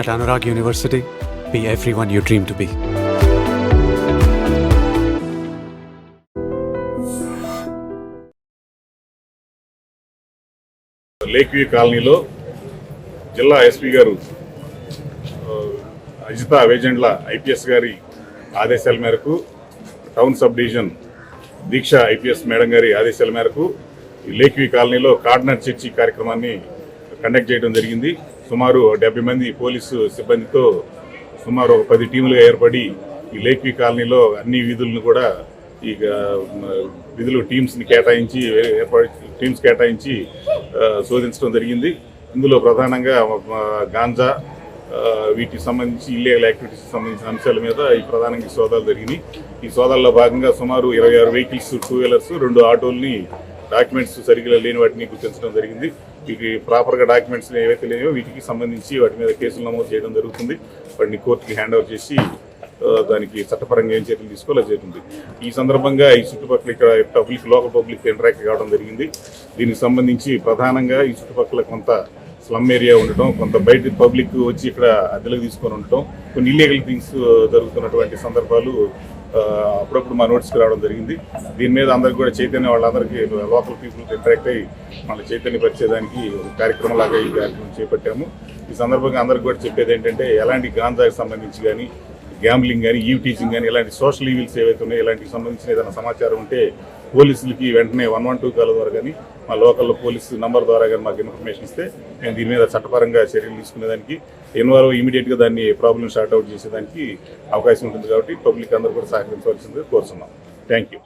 At Anurag University, be everyone you dream to be. Lake view కాలనీలో జిల్లా SP గారు Ajitha Vejendla IPS గారి ఆదేశాల మేరకు టౌన్ సబ్ డివిజన్ దీక్ష ఐపీఎస్ మేడం గారి ఆదేశాల మేరకు ఈ లేక్ వ్యూ కాలనీలో కార్నర్ చర్చి కార్యక్రమాన్ని కండక్ట్ చేయడం జరిగింది. సుమారు 70 మంది పోలీసు సిబ్బందితో సుమారు 10 టీములుగా ఏర్పడి ఈ లేక్ వ్యూ కాలనీలో అన్ని వీధులను కూడా ఈ విధులు టీమ్స్ కేటాయించి శోధించడం జరిగింది. ఇందులో ప్రధానంగా గాంజా వీటికి సంబంధించి ఇల్లీగల్ యాక్టివిటీస్కి సంబంధించిన అంశాల మీద ఈ ప్రధానంగా సోదాలు జరిగినాయి. ఈ సోదాల్లో భాగంగా సుమారు 26 వెహికల్స్, 2 వీలర్స్, 2 ఆటోల్ని డాక్యుమెంట్స్ సరిగ్గా లేని వాటిని గుర్తించడం జరిగింది. వీటికి ప్రాపర్గా డాక్యుమెంట్స్ ఏవైతే లేవో వీటికి సంబంధించి వాటి మీద కేసులు నమోదు చేయడం జరుగుతుంది. వాటిని కోర్టుకి హ్యాండ్ ఓవర్ చేసి దానికి చట్టపరంగా ఏం చర్యలు తీసుకోవాలో జరుగుతుంది. ఈ సందర్భంగా ఈ చుట్టుపక్కల ఇక్కడ లోకల్ పబ్లిక్ ఇంటరాక్ట్ కావడం జరిగింది. దీనికి సంబంధించి ప్రధానంగా ఈ చుట్టుపక్కల కొంత స్లమ్ ఏరియా ఉండటం, కొంత బయట పబ్లిక్ వచ్చి ఇక్కడ అద్దెలకు తీసుకొని ఉండటం, కొన్ని ఇల్లీగల్ థింగ్స్ జరుగుతున్నటువంటి సందర్భాలు అప్పుడప్పుడు మా నోటీస్కి రావడం జరిగింది. దీని మీద అందరికి కూడా చైతన్యం, వాళ్ళందరికీ లోకల్ పీపుల్కి ఇంటరాక్ట్ అయ్యి మళ్ళీ చైతన్యపరిచేదానికి కార్యక్రమం లాగా ఈ కార్యక్రమం చేపట్టాము. ఈ సందర్భంగా అందరికి కూడా చెప్పేది ఏంటంటే ఎలాంటి గాంజాకి సంబంధించి కానీ, గ్యాంబ్లింగ్ కానీ, ఈవ్ టీచింగ్ కానీ, ఇలాంటి సోషల్ ఈవిల్స్ ఏవైతే ఉన్నాయో ఇలాంటికి సంబంధించిన ఏదైనా సమాచారం ఉంటే పోలీసులకి వెంటనే 112 కాల్ ద్వారా కానీ, మా లోకల్ పోలీసు నంబర్ ద్వారా కానీ మాకు ఇన్ఫర్మేషన్ ఇస్తే మేము దీని మీద చట్టపరంగా చర్యలు తీసుకునేదానికి ఇమీడియట్గా దాన్ని ప్రాబ్లమ్ షార్ట్ అవుట్ చేసేదానికి అవకాశం ఉంటుంది. కాబట్టి పబ్లిక్ అందరూ కూడా సహకరించవలసిందిగా కోరుతున్నాం. Thank you.